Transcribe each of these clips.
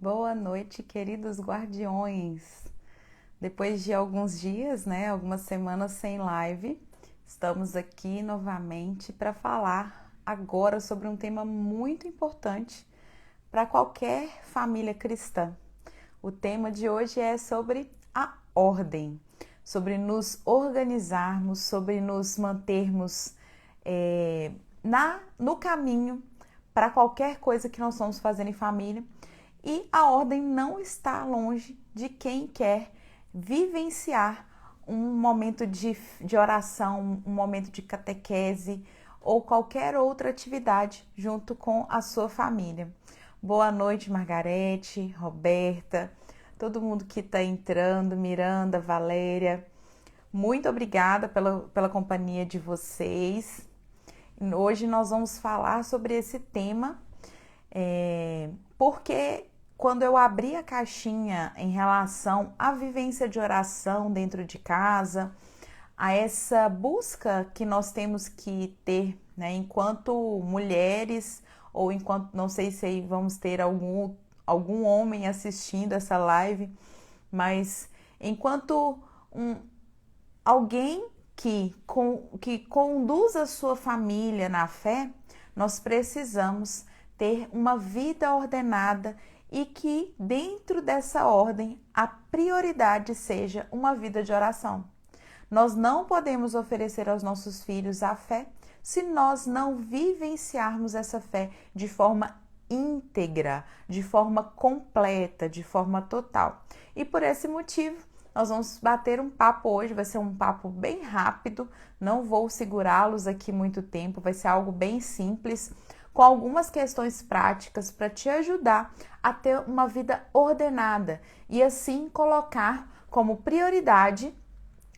Boa noite, queridos guardiões. Depois de alguns dias, algumas semanas sem live, estamos aqui novamente para falar agora sobre um tema muito importante para qualquer família cristã. O tema de hoje é sobre a ordem, sobre nos organizarmos, sobre nos mantermos no caminho para qualquer coisa que nós vamos fazer em família. E a ordem não está longe de quem quer vivenciar um momento de oração, um momento de catequese ou qualquer outra atividade junto com a sua família. Boa noite, Margarete, Roberta, todo mundo que está entrando, Miranda, Valéria. Muito obrigada pela companhia de vocês. Hoje nós vamos falar sobre esse tema, porque quando eu abri a caixinha em relação à vivência de oração dentro de casa, a essa busca que nós temos que ter, enquanto mulheres, ou enquanto, não sei se vamos ter algum homem assistindo essa live, mas enquanto alguém que conduz a sua família na fé, nós precisamos ter uma vida ordenada e que dentro dessa ordem a prioridade seja uma vida de oração. Nós não podemos oferecer aos nossos filhos a fé se nós não vivenciarmos essa fé de forma íntegra, de forma completa, de forma total. E por esse motivo, nós vamos bater um papo hoje, vai ser um papo bem rápido, não vou segurá-los aqui muito tempo, vai ser algo bem simples, com algumas questões práticas para te ajudar a ter uma vida ordenada e assim colocar como prioridade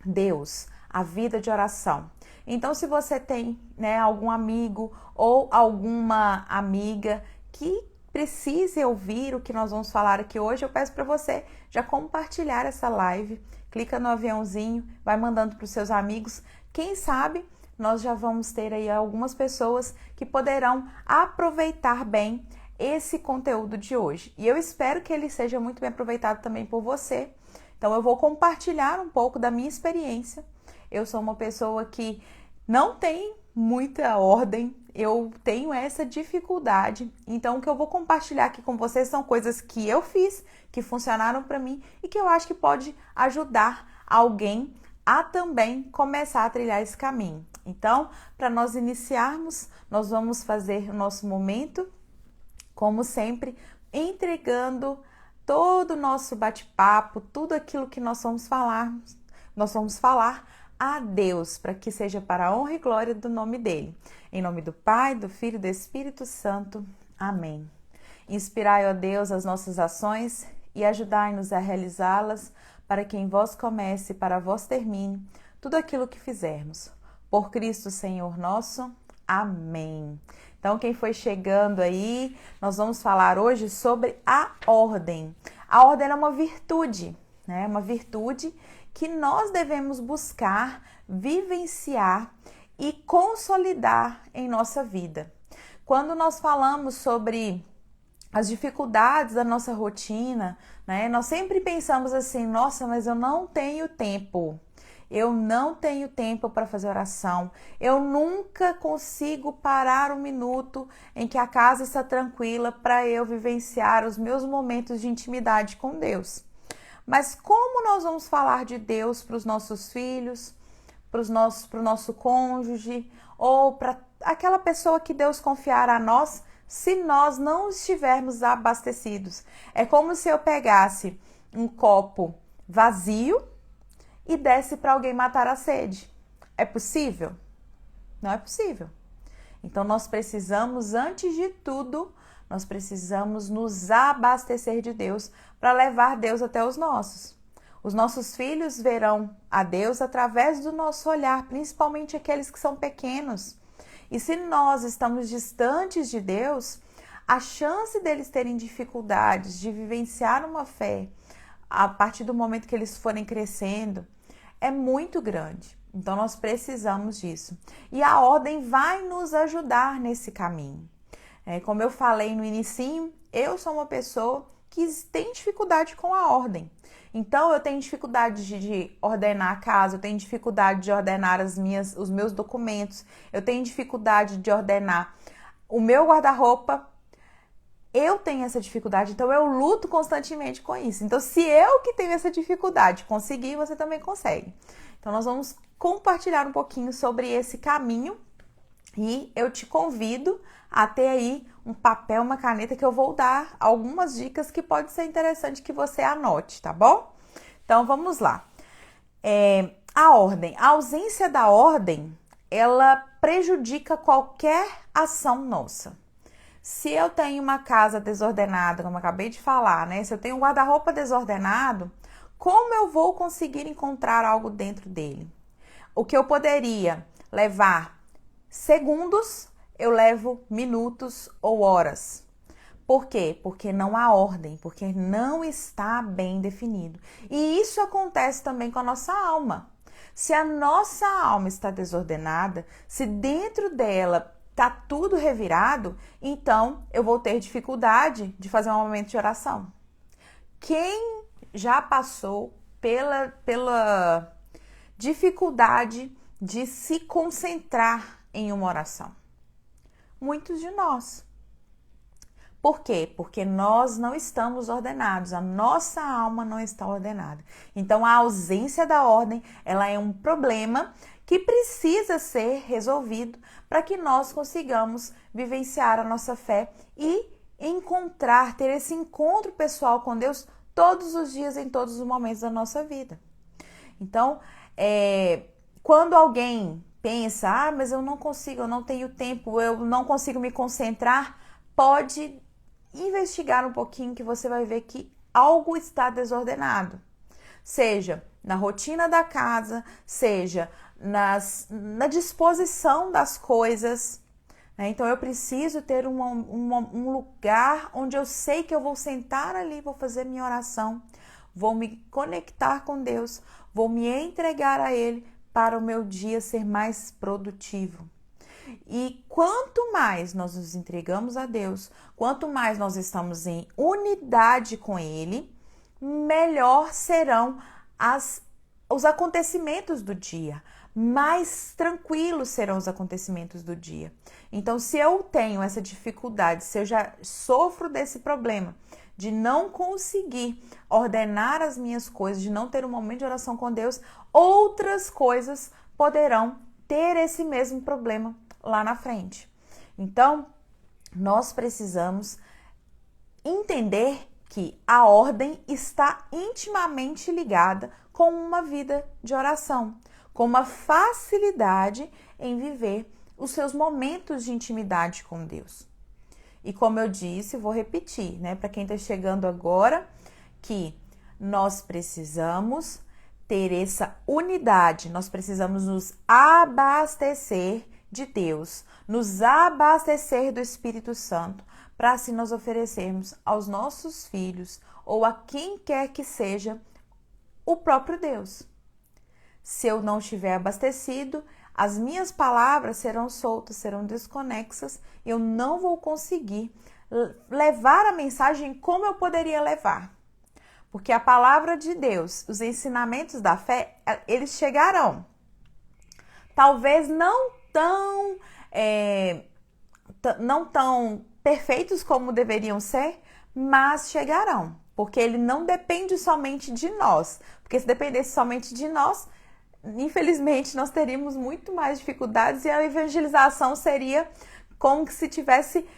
Deus, a vida de oração. Então, se você tem algum amigo ou alguma amiga que precise ouvir o que nós vamos falar aqui hoje, eu peço para você já compartilhar essa live, clica no aviãozinho, vai mandando para os seus amigos, quem sabe nós já vamos ter aí algumas pessoas que poderão aproveitar bem esse conteúdo de hoje. E eu espero que ele seja muito bem aproveitado também por você. Então eu vou compartilhar um pouco da minha experiência. Eu sou uma pessoa que não tem muita ordem, eu tenho essa dificuldade. Então o que eu vou compartilhar aqui com vocês são coisas que eu fiz, que funcionaram para mim e que eu acho que pode ajudar alguém a também começar a trilhar esse caminho. Então, para nós iniciarmos, nós vamos fazer o nosso momento, como sempre, entregando todo o nosso bate-papo, tudo aquilo que nós vamos falar a Deus, para que seja para a honra e glória do nome dele. Em nome do Pai, do Filho e do Espírito Santo. Amém. Inspirai, ó Deus, as nossas ações e ajudai-nos a realizá-las, para que em vós comece e para vós termine tudo aquilo que fizermos. Por Cristo Senhor nosso. Amém. Então, quem foi chegando aí, nós vamos falar hoje sobre a ordem. A ordem é uma virtude, uma virtude que nós devemos buscar, vivenciar e consolidar em nossa vida. Quando nós falamos sobre as dificuldades da nossa rotina, nós sempre pensamos assim, nossa, mas eu não tenho tempo. Eu não tenho tempo para fazer oração. Eu nunca consigo parar um minuto em que a casa está tranquila para eu vivenciar os meus momentos de intimidade com Deus. Mas como nós vamos falar de Deus para os nossos filhos, para o nosso cônjuge ou para aquela pessoa que Deus confiar a nós, se nós não estivermos abastecidos? É como se eu pegasse um copo vazio e desse para alguém matar a sede. É possível? Não é possível. Então nós precisamos, antes de tudo, nós precisamos nos abastecer de Deus para levar Deus até os nossos. Os nossos filhos verão a Deus através do nosso olhar, principalmente aqueles que são pequenos. E se nós estamos distantes de Deus, a chance deles terem dificuldades de vivenciar uma fé a partir do momento que eles forem crescendo é muito grande. Então nós precisamos disso. E a ordem vai nos ajudar nesse caminho. Como eu falei no inicinho, eu sou uma pessoa que têm dificuldade com a ordem. Então, eu tenho dificuldade de ordenar a casa, eu tenho dificuldade de ordenar os meus documentos, eu tenho dificuldade de ordenar o meu guarda-roupa. Eu tenho essa dificuldade, então eu luto constantemente com isso. Então, se eu que tenho essa dificuldade conseguir, você também consegue. Então, nós vamos compartilhar um pouquinho sobre esse caminho e eu te convido a ter aí um papel, uma caneta, que eu vou dar algumas dicas que pode ser interessante que você anote, tá bom? Então, vamos lá. A ordem. A ausência da ordem, ela prejudica qualquer ação nossa. Se eu tenho uma casa desordenada, como eu acabei de falar, né? Se eu tenho um guarda-roupa desordenado, como eu vou conseguir encontrar algo dentro dele? O que eu poderia levar segundos, eu levo minutos ou horas. Por quê? Porque não há ordem, porque não está bem definido. E isso acontece também com a nossa alma. Se a nossa alma está desordenada, se dentro dela está tudo revirado, então eu vou ter dificuldade de fazer um momento de oração. Quem já passou pela dificuldade de se concentrar em uma oração? Muitos de nós. Por quê? Porque nós não estamos ordenados, a nossa alma não está ordenada. Então, a ausência da ordem, ela é um problema que precisa ser resolvido para que nós consigamos vivenciar a nossa fé e ter esse encontro pessoal com Deus todos os dias, em todos os momentos da nossa vida. Então, quando alguém pensa, mas eu não consigo, eu não tenho tempo, eu não consigo me concentrar, pode investigar um pouquinho que você vai ver que algo está desordenado. Seja na rotina da casa, seja na disposição das coisas. Né? Então, eu preciso ter um lugar onde eu sei que eu vou sentar ali, vou fazer minha oração, vou me conectar com Deus, vou me entregar a Ele para o meu dia ser mais produtivo. E quanto mais nós nos entregamos a Deus, quanto mais nós estamos em unidade com Ele, melhor serão os acontecimentos do dia, mais tranquilos serão os acontecimentos do dia. Então, se eu tenho essa dificuldade, se eu já sofro desse problema de não conseguir ordenar as minhas coisas, de não ter um momento de oração com Deus, outras coisas poderão ter esse mesmo problema lá na frente. Então, nós precisamos entender que a ordem está intimamente ligada com uma vida de oração, com uma facilidade em viver os seus momentos de intimidade com Deus. E como eu disse, vou repetir, né, para quem está chegando agora, que nós precisamos ter essa unidade, nós precisamos nos abastecer de Deus, nos abastecer do Espírito Santo, para assim nós oferecermos aos nossos filhos ou a quem quer que seja o próprio Deus. Se eu não estiver abastecido, as minhas palavras serão soltas, serão desconexas, e eu não vou conseguir levar a mensagem como eu poderia levar. Porque a palavra de Deus, os ensinamentos da fé, eles chegarão. Talvez não tão perfeitos como deveriam ser, mas chegarão. Porque ele não depende somente de nós. Porque se dependesse somente de nós, infelizmente nós teríamos muito mais dificuldades e a evangelização seria como se estivesse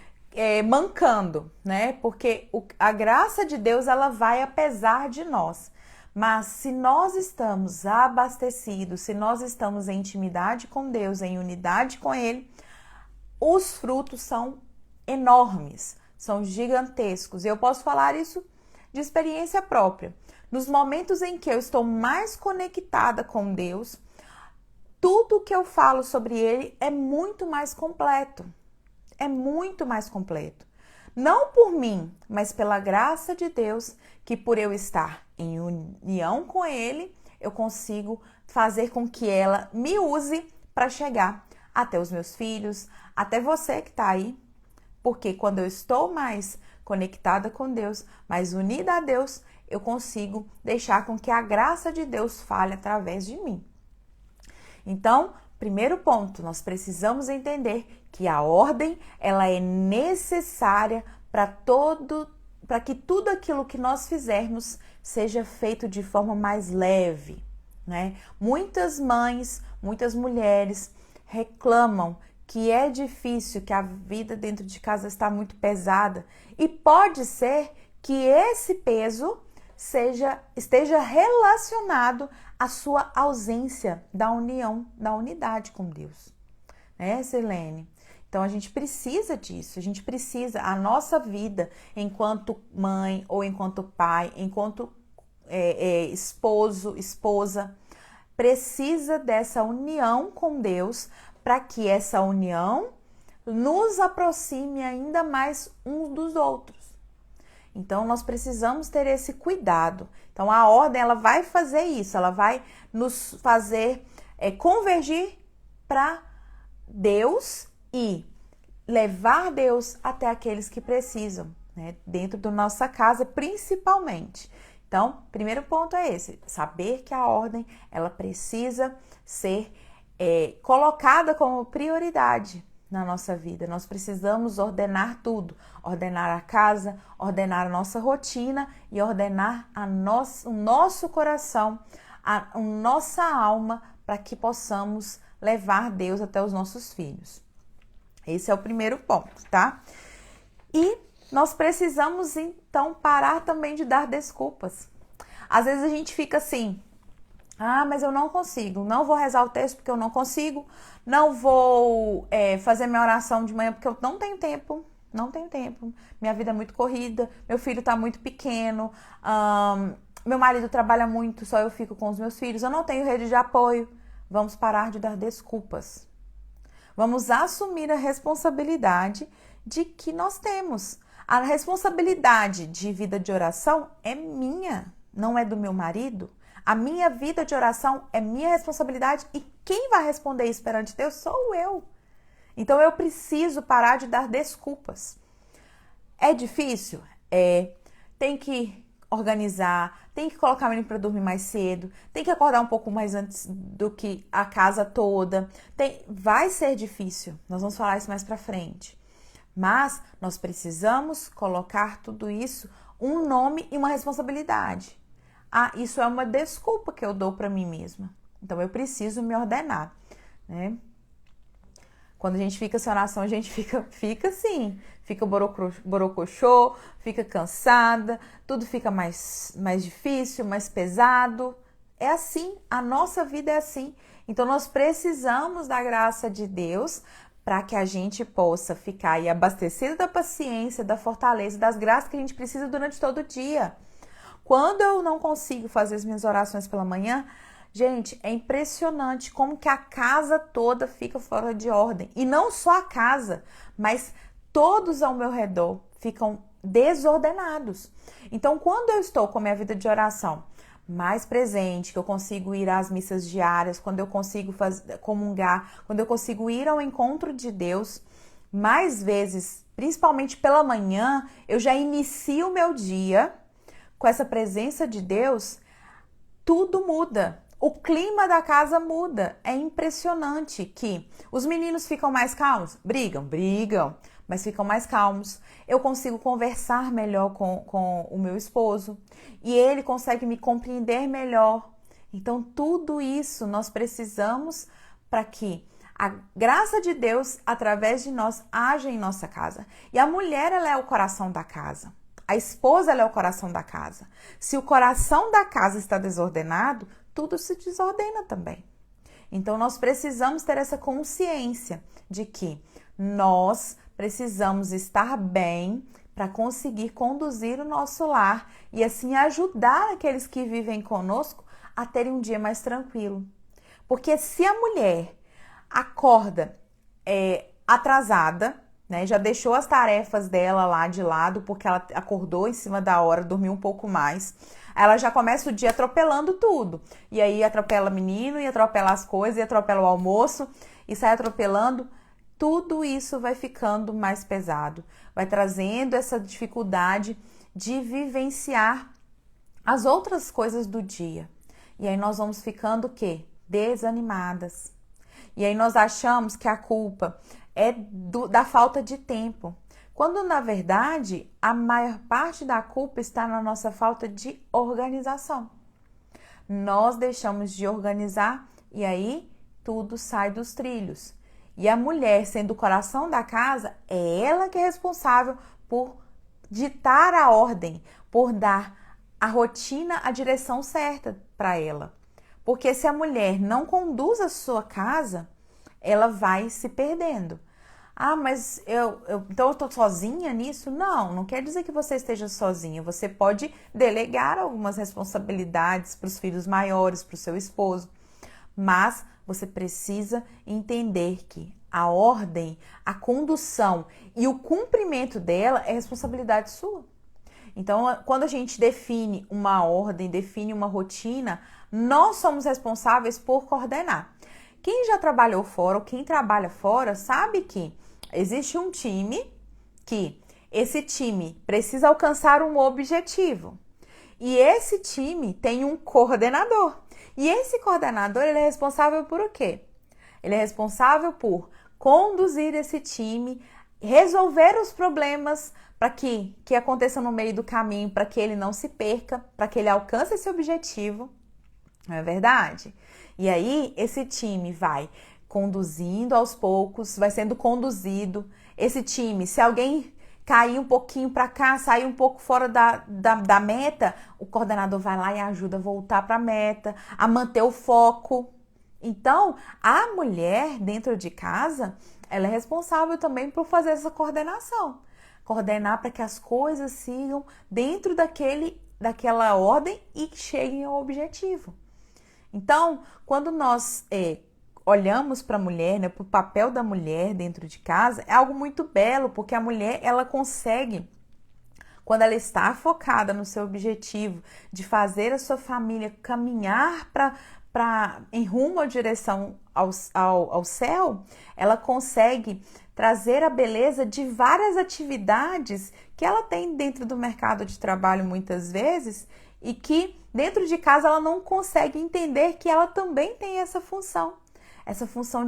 mancando, né? Porque a graça de Deus, ela vai apesar de nós. Mas se nós estamos abastecidos, se nós estamos em intimidade com Deus, em unidade com Ele, os frutos são enormes, são gigantescos. E eu posso falar isso de experiência própria. Nos momentos em que eu estou mais conectada com Deus, tudo que eu falo sobre Ele é muito mais completo. É muito mais completo. Não por mim, mas pela graça de Deus, que por eu estar em união com Ele, eu consigo fazer com que ela me use para chegar até os meus filhos, até você que está aí. Porque quando eu estou mais conectada com Deus, mas unida a Deus, eu consigo deixar com que a graça de Deus fale através de mim. Então, primeiro ponto, nós precisamos entender que a ordem, ela é necessária para que tudo aquilo que nós fizermos seja feito de forma mais leve, né? Muitas mães, muitas mulheres reclamam que é difícil, que a vida dentro de casa está muito pesada, e pode ser que esse peso esteja relacionado à sua ausência da união, da unidade com Deus, né, Silene? Então a gente precisa disso, a nossa vida enquanto mãe ou enquanto pai, enquanto esposo, esposa, precisa dessa união com Deus para que essa união nos aproxime ainda mais uns dos outros. Então nós precisamos ter esse cuidado. Então a ordem, ela vai fazer isso, ela vai nos fazer convergir para Deus e levar Deus até aqueles que precisam, né? Dentro da nossa casa, principalmente. Então, primeiro ponto é esse, saber que a ordem, ela precisa ser colocada como prioridade na nossa vida. Nós precisamos ordenar tudo, ordenar a casa, ordenar a nossa rotina e ordenar o nosso coração, a nossa alma, para que possamos levar Deus até os nossos filhos. Esse é o primeiro ponto, tá? E nós precisamos, então, parar também de dar desculpas. Às vezes a gente fica assim, mas eu não consigo, não vou rezar o texto porque eu não consigo, não vou fazer minha oração de manhã porque eu não tenho tempo, minha vida é muito corrida, meu filho está muito pequeno, meu marido trabalha muito, só eu fico com os meus filhos, eu não tenho rede de apoio. Vamos parar de dar desculpas. Vamos assumir a responsabilidade de que nós temos. A responsabilidade de vida de oração é minha, não é do meu marido. A minha vida de oração é minha responsabilidade e quem vai responder isso perante Deus sou eu. Então eu preciso parar de dar desculpas. É difícil? Tem que organizar, tem que colocar o menino para dormir mais cedo, tem que acordar um pouco mais antes do que a casa toda. Vai ser difícil, nós vamos falar isso mais para frente. Mas nós precisamos colocar tudo isso, um nome e uma responsabilidade. Isso é uma desculpa que eu dou para mim mesma. Então eu preciso me ordenar, né? Quando a gente fica sem oração, a gente fica assim, fica borocochô, fica cansada, tudo fica mais difícil, mais pesado. É assim, a nossa vida é assim. Então nós precisamos da graça de Deus para que a gente possa ficar aí abastecido da paciência, da fortaleza, das graças que a gente precisa durante todo o dia. Quando eu não consigo fazer as minhas orações pela manhã, gente, é impressionante como que a casa toda fica fora de ordem. E não só a casa, mas todos ao meu redor ficam desordenados. Então, quando eu estou com a minha vida de oração mais presente, que eu consigo ir às missas diárias, quando eu consigo comungar, quando eu consigo ir ao encontro de Deus, mais vezes, principalmente pela manhã, eu já inicio o meu dia com essa presença de Deus, tudo muda. O clima da casa muda. É impressionante que os meninos ficam mais calmos. Brigam, mas ficam mais calmos. Eu consigo conversar melhor com o meu esposo e ele consegue me compreender melhor. Então, tudo isso nós precisamos para que a graça de Deus, através de nós, haja em nossa casa. E a mulher, ela é o coração da casa. A esposa, ela é o coração da casa. Se o coração da casa está desordenado, tudo se desordena também. Então, nós precisamos ter essa consciência de que nós precisamos estar bem para conseguir conduzir o nosso lar e assim ajudar aqueles que vivem conosco a terem um dia mais tranquilo. Porque se a mulher acorda atrasada, né, já deixou as tarefas dela lá de lado porque ela acordou em cima da hora, dormiu um pouco mais, ela já começa o dia atropelando tudo. E aí atropela menino, e atropela as coisas, e atropela o almoço, e sai atropelando tudo isso vai ficando mais pesado, vai trazendo essa dificuldade de vivenciar as outras coisas do dia. E aí nós vamos ficando o quê? Desanimadas. E aí nós achamos que a culpa é da falta de tempo, quando na verdade a maior parte da culpa está na nossa falta de organização. Nós deixamos de organizar e aí tudo sai dos trilhos. E a mulher, sendo o coração da casa, é ela que é responsável por ditar a ordem, por dar a rotina, a direção certa para ela. Porque se a mulher não conduz a sua casa, ela vai se perdendo. Ah, mas então eu estou sozinha nisso? Não, não quer dizer que você esteja sozinha. Você pode delegar algumas responsabilidades para os filhos maiores, para o seu esposo. Mas você precisa entender que a ordem, a condução e o cumprimento dela é responsabilidade sua. Então, quando a gente define uma ordem, define uma rotina, nós somos responsáveis por coordenar. Quem já trabalhou fora ou quem trabalha fora sabe que existe um time que esse time precisa alcançar um objetivo. E esse time tem um coordenador. E esse coordenador, ele é responsável por o quê? Ele é responsável por conduzir esse time, resolver os problemas para que aconteça no meio do caminho, para que ele não se perca, para que ele alcance esse objetivo. Não é verdade? E aí, esse time vai conduzindo aos poucos, vai sendo conduzido. Esse time, se alguém cair um pouquinho para cá, sair um pouco fora da meta, o coordenador vai lá e ajuda a voltar para a meta, a manter o foco. Então, a mulher dentro de casa, ela é responsável também por fazer essa coordenação. Coordenar para que as coisas sigam dentro daquela ordem e cheguem ao objetivo. Então, quando nós olhamos para a mulher, né, para o papel da mulher dentro de casa, é algo muito belo, porque a mulher, ela consegue, quando ela está focada no seu objetivo de fazer a sua família caminhar em rumo à direção ao céu, ela consegue trazer a beleza de várias atividades que ela tem dentro do mercado de trabalho muitas vezes e que dentro de casa ela não consegue entender que ela também tem essa função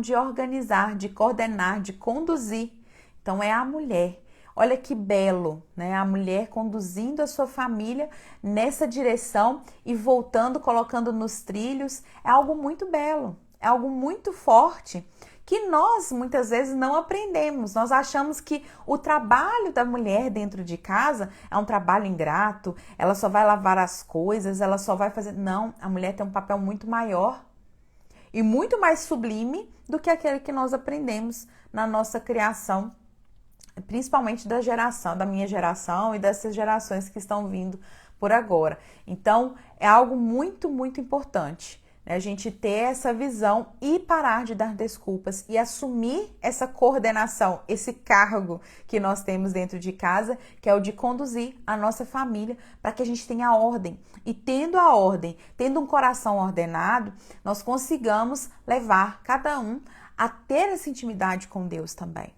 de organizar, de coordenar, de conduzir. Então é a mulher. Olha que belo, né? A mulher conduzindo a sua família nessa direção e voltando, colocando nos trilhos. É algo muito belo, é algo muito forte que nós muitas vezes não aprendemos. Nós achamos que o trabalho da mulher dentro de casa é um trabalho ingrato, ela só vai lavar as coisas, ela só vai fazer... Não, a mulher tem um papel muito maior e muito mais sublime do que aquele que nós aprendemos na nossa criação, principalmente da minha geração e dessas gerações que estão vindo por agora. Então, é algo muito, muito importante, né? A gente ter essa visão e parar de dar desculpas e assumir essa coordenação, esse cargo que nós temos dentro de casa, que é o de conduzir a nossa família para que a gente tenha ordem. E tendo a ordem, tendo um coração ordenado, nós consigamos levar cada um a ter essa intimidade com Deus também.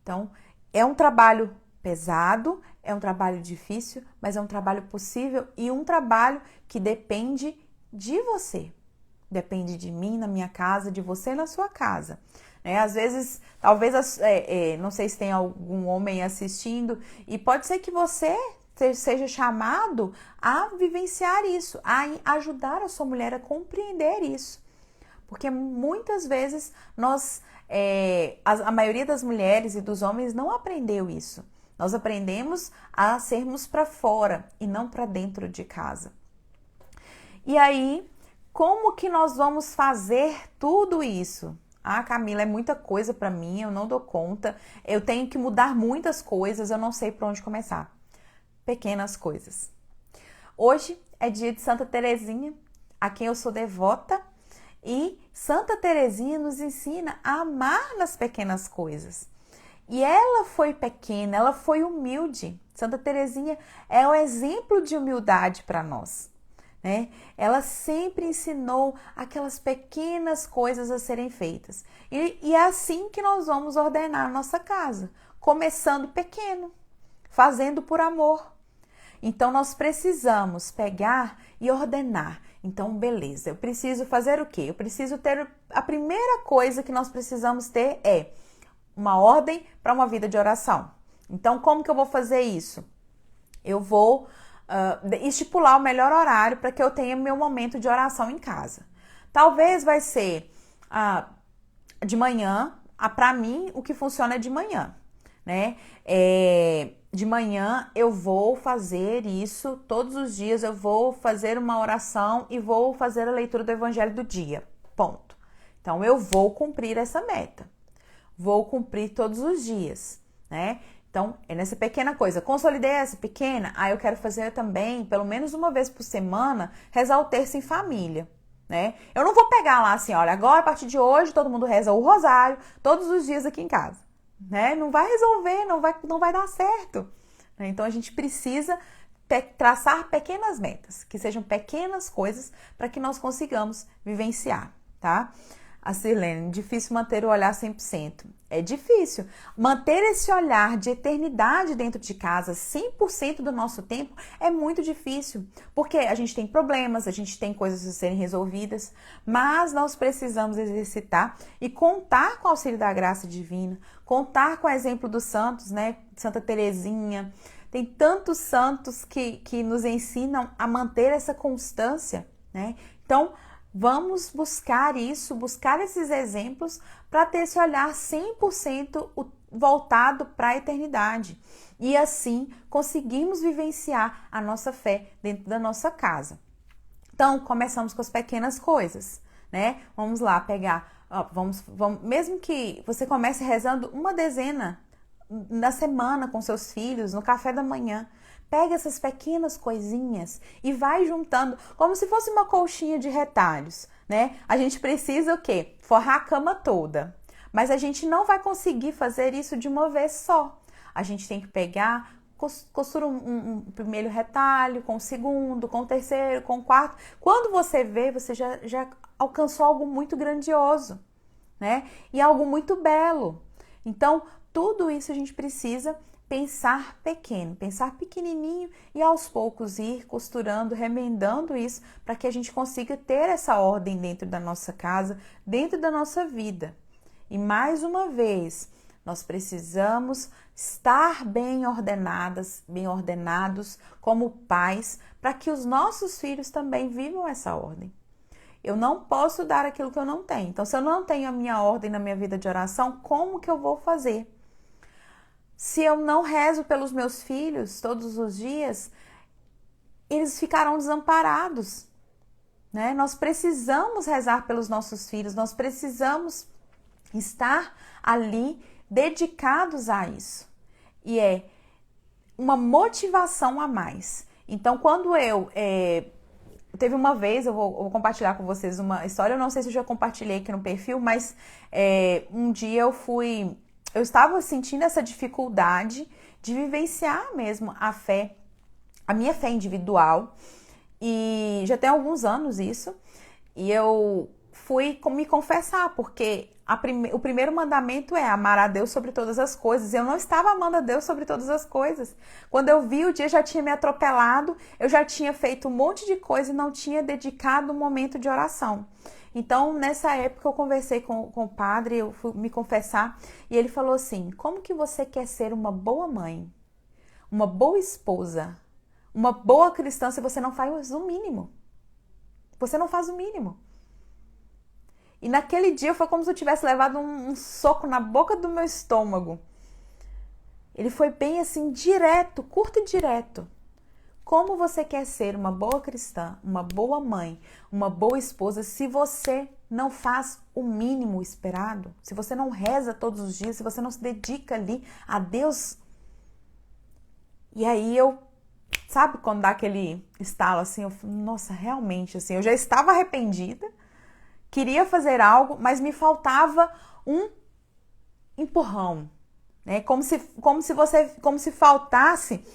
Então, é um trabalho pesado, é um trabalho difícil, mas é um trabalho possível e um trabalho que depende de você. Depende de mim na minha casa, de você na sua casa. Às vezes, talvez, não sei se tem algum homem assistindo, e pode ser que você seja chamado a vivenciar isso, a ajudar a sua mulher a compreender isso. Porque muitas vezes a maioria das mulheres e dos homens não aprendeu isso. Nós aprendemos a sermos para fora e não para dentro de casa. E aí, como que nós vamos fazer tudo isso? Ah, Camila, é muita coisa para mim, eu não dou conta, eu tenho que mudar muitas coisas, eu não sei por onde começar. Pequenas coisas. Hoje é dia de Santa Teresinha, a quem eu sou devota, e Santa Teresinha nos ensina a amar nas pequenas coisas. E ela foi pequena, ela foi humilde. Santa Teresinha é um exemplo de humildade para nós. né? Ela sempre ensinou aquelas pequenas coisas a serem feitas. E é assim que nós vamos ordenar a nossa casa, começando pequeno, fazendo por amor. Então, nós precisamos pegar e ordenar. Então, beleza, eu preciso fazer o quê? Eu preciso ter... A primeira coisa que nós precisamos ter é uma ordem para uma vida de oração. Então, como que eu vou fazer isso? Eu vou estipular o melhor horário para que eu tenha meu momento de oração em casa. Talvez vai ser de manhã. Para mim, o que funciona é de manhã, né? De manhã eu vou fazer isso todos os dias, eu vou fazer uma oração e vou fazer a leitura do Evangelho do dia, ponto. Então eu vou cumprir essa meta, vou cumprir todos os dias, né? Então é nessa pequena coisa, consolidei essa pequena, aí eu quero fazer também, pelo menos uma vez por semana, rezar o terço em família, né? Eu não vou pegar lá assim, olha, agora a partir de hoje todo mundo reza o rosário todos os dias aqui em casa. Né? Não vai resolver, não vai dar certo. Então a gente precisa traçar pequenas metas, que sejam pequenas coisas para que nós consigamos vivenciar, tá? A Sirlene, difícil manter o olhar 100%. É difícil. Manter esse olhar de eternidade dentro de casa 100% do nosso tempo é muito difícil, porque a gente tem problemas, a gente tem coisas a serem resolvidas, mas nós precisamos exercitar e contar com o auxílio da graça divina, contar com o exemplo dos santos, né? Santa Teresinha. Tem tantos santos que nos ensinam a manter essa constância, né? Então, vamos buscar isso, buscar esses exemplos para ter esse olhar 100% voltado para a eternidade. E assim conseguimos vivenciar a nossa fé dentro da nossa casa. Então, começamos com as pequenas coisas, né? Vamos lá pegar, vamos, mesmo que você comece rezando uma dezena na semana com seus filhos, no café da manhã, pega essas pequenas coisinhas e vai juntando, como se fosse uma colchinha de retalhos, né? A gente precisa o quê? Forrar a cama toda. Mas a gente não vai conseguir fazer isso de uma vez só. A gente tem que pegar, costura um primeiro retalho, com o segundo, com o terceiro, com o quarto. Quando você vê, você já alcançou algo muito grandioso, né? E algo muito belo. Então, tudo isso a gente precisa pensar pequeno, pensar pequenininho e aos poucos ir costurando, remendando isso para que a gente consiga ter essa ordem dentro da nossa casa, dentro da nossa vida. E mais uma vez, nós precisamos estar bem ordenadas, bem ordenados como pais, para que os nossos filhos também vivam essa ordem. Eu não posso dar aquilo que eu não tenho. Então, se eu não tenho a minha ordem na minha vida de oração, como que eu vou fazer? Se eu não rezo pelos meus filhos todos os dias, eles ficarão desamparados, né? Nós precisamos rezar pelos nossos filhos, nós precisamos estar ali dedicados a isso. E é uma motivação a mais. Então, quando teve uma vez, eu vou compartilhar com vocês uma história, eu não sei se eu já compartilhei aqui no perfil, mas um dia eu estava sentindo essa dificuldade de vivenciar mesmo a minha fé individual, e já tem alguns anos isso, e eu fui me confessar, porque o primeiro mandamento é amar a Deus sobre todas as coisas. Eu não estava amando a Deus sobre todas as coisas. Quando eu vi, o dia já tinha me atropelado, eu já tinha feito um monte de coisa e não tinha dedicado um momento de oração. Então, nessa época, eu conversei com o padre, eu fui me confessar, e ele falou assim: como que você quer ser uma boa mãe, uma boa esposa, uma boa cristã se você não faz o mínimo? Você não faz o mínimo. E naquele dia foi como se eu tivesse levado um soco na boca do meu estômago. Ele foi bem assim, direto, curto e direto. Como você quer ser uma boa cristã, uma boa mãe, uma boa esposa, se você não faz o mínimo esperado? Se você não reza todos os dias, se você não se dedica ali a Deus? E aí sabe quando dá aquele estalo assim, nossa, realmente assim, eu já estava arrependida, queria fazer algo, mas me faltava um empurrão, né? Como se faltasse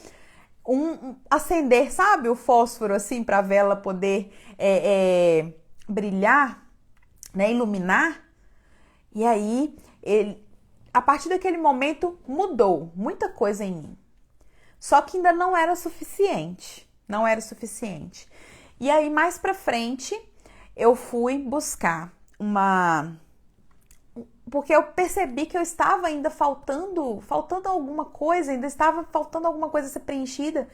acender, sabe, o fósforo assim para a vela poder brilhar, né, iluminar. E aí, a partir daquele momento, mudou muita coisa em mim. Só que ainda não era suficiente, não era suficiente. E aí, mais pra frente, eu fui buscar porque eu percebi que eu estava ainda faltando alguma coisa, ainda estava faltando alguma coisa a ser preenchida.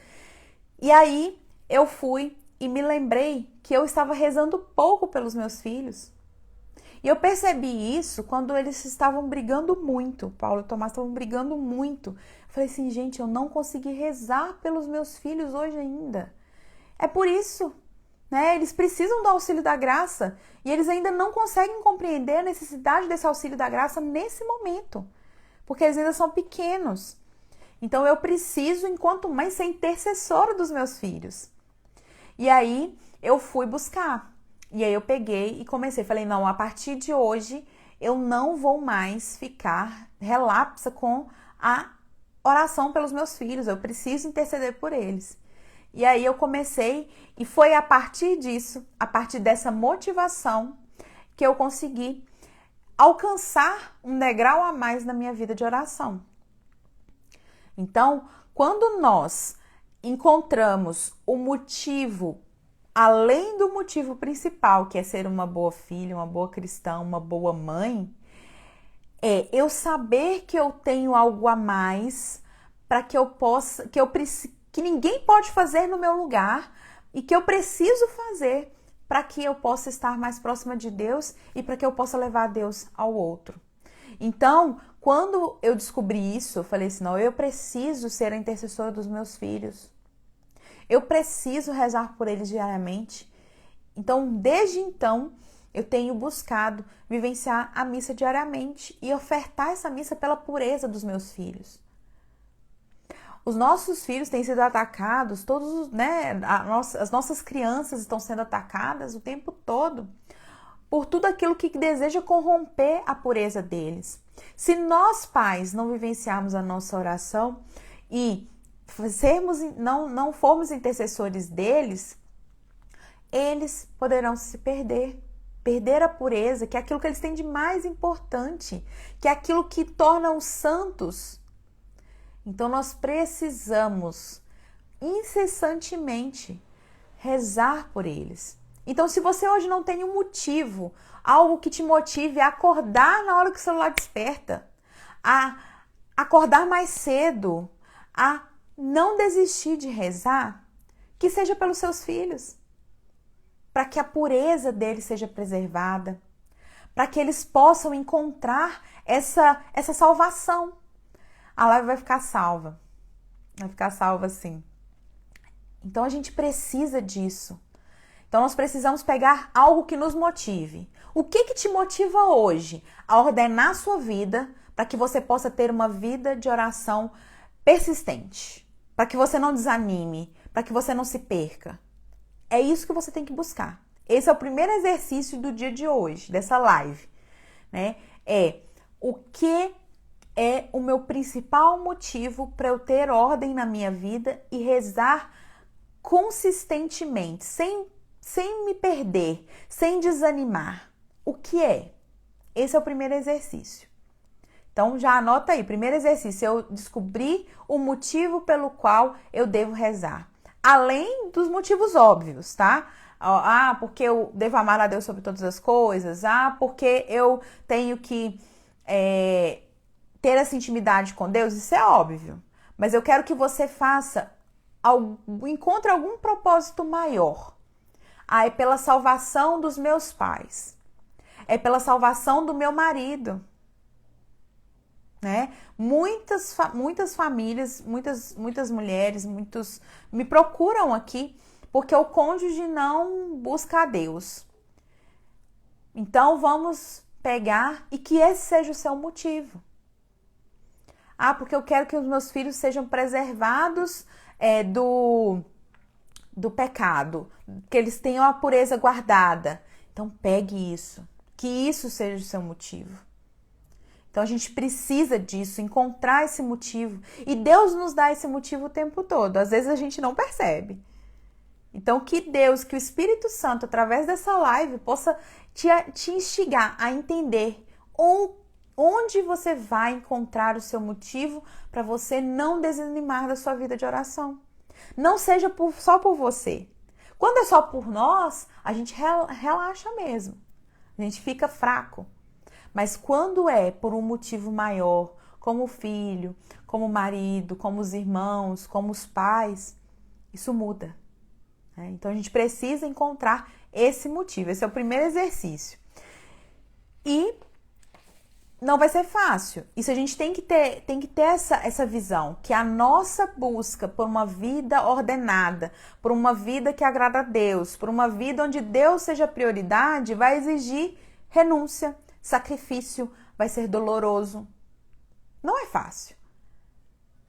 E aí, eu fui e me lembrei que eu estava rezando pouco pelos meus filhos. E eu percebi isso quando eles estavam brigando muito. Paulo e Tomás estavam brigando muito. Eu falei assim, gente, eu não consegui rezar pelos meus filhos hoje ainda. É por isso, né? Eles precisam do auxílio da graça e eles ainda não conseguem compreender a necessidade desse auxílio da graça nesse momento, porque eles ainda são pequenos. Então eu preciso, enquanto mãe, ser intercessora dos meus filhos. E aí eu fui buscar. E aí eu peguei e comecei, falei, não, a partir de hoje eu não vou mais ficar relapsa com a oração pelos meus filhos, eu preciso interceder por eles. E aí eu comecei e foi a partir disso, a partir dessa motivação, que eu consegui alcançar um degrau a mais na minha vida de oração. Então, quando nós encontramos o motivo além do motivo principal, que é ser uma boa filha, uma boa cristã, uma boa mãe, é eu saber que eu tenho algo a mais para que eu possa, que ninguém pode fazer no meu lugar e que eu preciso fazer para que eu possa estar mais próxima de Deus e para que eu possa levar Deus ao outro. Então, quando eu descobri isso, eu falei assim, não, eu preciso ser a intercessora dos meus filhos. Eu preciso rezar por eles diariamente. Então, desde então, eu tenho buscado vivenciar a missa diariamente e ofertar essa missa pela pureza dos meus filhos. Os nossos filhos têm sido atacados, todos, né? As nossas crianças estão sendo atacadas o tempo todo por tudo aquilo que deseja corromper a pureza deles. Se nós, pais, não vivenciarmos a nossa oração e não formos intercessores deles, eles poderão se perder a pureza, que é aquilo que eles têm de mais importante, que é aquilo que torna os santos. Então nós precisamos incessantemente rezar por eles. Então, se você hoje não tem um motivo, algo que te motive a acordar na hora que o celular desperta, a acordar mais cedo, a não desistir de rezar, que seja pelos seus filhos, para que a pureza deles seja preservada, para que eles possam encontrar essa salvação. A live vai ficar salva sim. Então a gente precisa disso. Então nós precisamos pegar algo que nos motive. O que te motiva hoje a ordenar a sua vida para que você possa ter uma vida de oração persistente? Para que você não desanime, para que você não se perca. É isso que você tem que buscar. Esse é o primeiro exercício do dia de hoje, dessa live, né? O que é o meu principal motivo para eu ter ordem na minha vida e rezar consistentemente, sem me perder, sem desanimar. O que é? Esse é o primeiro exercício. Então já anota aí, primeiro exercício, eu descobri o motivo pelo qual eu devo rezar. Além dos motivos óbvios, tá? Porque eu devo amar a Deus sobre todas as coisas. Porque eu tenho que ter essa intimidade com Deus. Isso é óbvio. Mas eu quero que você encontre algum propósito maior. É pela salvação dos meus pais. É pela salvação do meu marido. Né? Muitas famílias, muitas mulheres, muitos me procuram aqui porque o cônjuge não busca a Deus. Então vamos pegar e que esse seja o seu motivo. Porque eu quero que os meus filhos sejam preservados do pecado, que eles tenham a pureza guardada. Então pegue isso, que isso seja o seu motivo. Então a gente precisa disso, encontrar esse motivo. E Deus nos dá esse motivo o tempo todo. Às vezes a gente não percebe. Então que Deus, que o Espírito Santo, através dessa live, possa te instigar a entender onde você vai encontrar o seu motivo para você não desanimar da sua vida de oração. Não seja só por você. Quando é só por nós, a gente relaxa mesmo. A gente fica fraco. Mas quando é por um motivo maior, como o filho, como o marido, como os irmãos, como os pais, isso muda. Né? Então a gente precisa encontrar esse motivo. Esse é o primeiro exercício. E não vai ser fácil. Isso a gente tem que ter essa visão, que a nossa busca por uma vida ordenada, por uma vida que agrada a Deus, por uma vida onde Deus seja prioridade, vai exigir renúncia, sacrifício, vai ser doloroso. Não é fácil.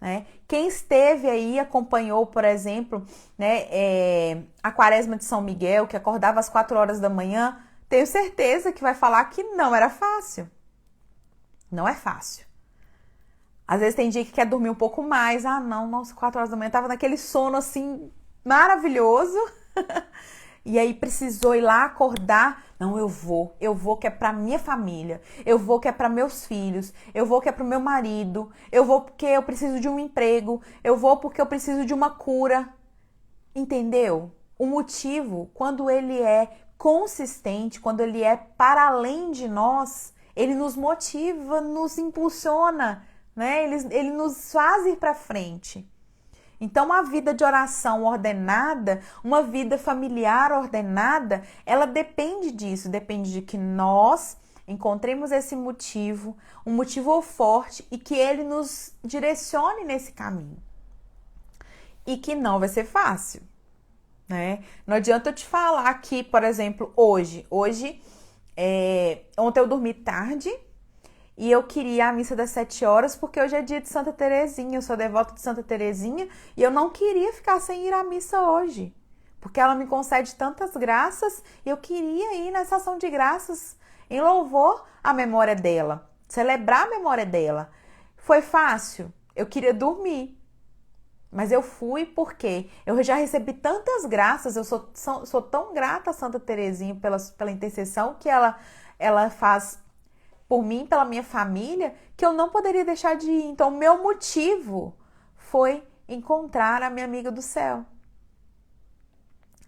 Né? Quem esteve aí, acompanhou, por exemplo, né, a Quaresma de São Miguel, que acordava às 4 horas da manhã, tenho certeza que vai falar que não era fácil. Não é fácil. Às vezes tem dia que quer dormir um pouco mais. Ah, não, nossa, 4 horas da manhã, tava naquele sono assim, maravilhoso. E aí precisou ir lá acordar. Não, eu vou que é pra minha família. Eu vou que é pra meus filhos. Eu vou que é pro meu marido. Eu vou porque eu preciso de um emprego. Eu vou porque eu preciso de uma cura. Entendeu? O motivo, quando ele é consistente, quando ele é para além de nós, ele nos motiva, nos impulsiona, né? Ele nos faz ir para frente. Então, uma vida de oração ordenada, uma vida familiar ordenada, ela depende disso, depende de que nós encontremos esse motivo, um motivo forte e que ele nos direcione nesse caminho. E que não vai ser fácil, né? Não adianta eu te falar que, por exemplo, hoje, ontem eu dormi tarde e eu queria a missa das 7 horas porque hoje é dia de Santa Terezinha, eu sou devota de Santa Terezinha e eu não queria ficar sem ir à missa hoje, porque ela me concede tantas graças e eu queria ir nessa ação de graças em louvor à memória dela, celebrar a memória dela. Foi fácil? Eu queria dormir. Mas eu fui porque eu já recebi tantas graças, eu sou tão grata a Santa Terezinha pela intercessão que ela faz por mim, pela minha família, que eu não poderia deixar de ir. Então, o meu motivo foi encontrar a minha amiga do céu.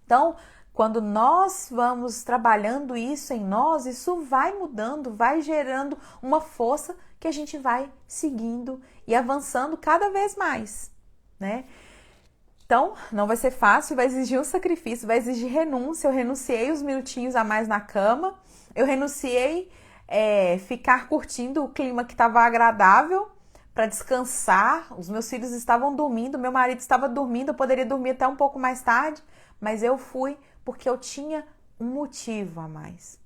Então, quando nós vamos trabalhando isso em nós, isso vai mudando, vai gerando uma força que a gente vai seguindo e avançando cada vez mais. Né? Então, não vai ser fácil, vai exigir um sacrifício, vai exigir renúncia. Eu renunciei os minutinhos a mais na cama, eu renunciei ficar curtindo o clima que estava agradável para descansar. Os meus filhos estavam dormindo, meu marido estava dormindo, eu poderia dormir até um pouco mais tarde, mas eu fui porque eu tinha um motivo a mais,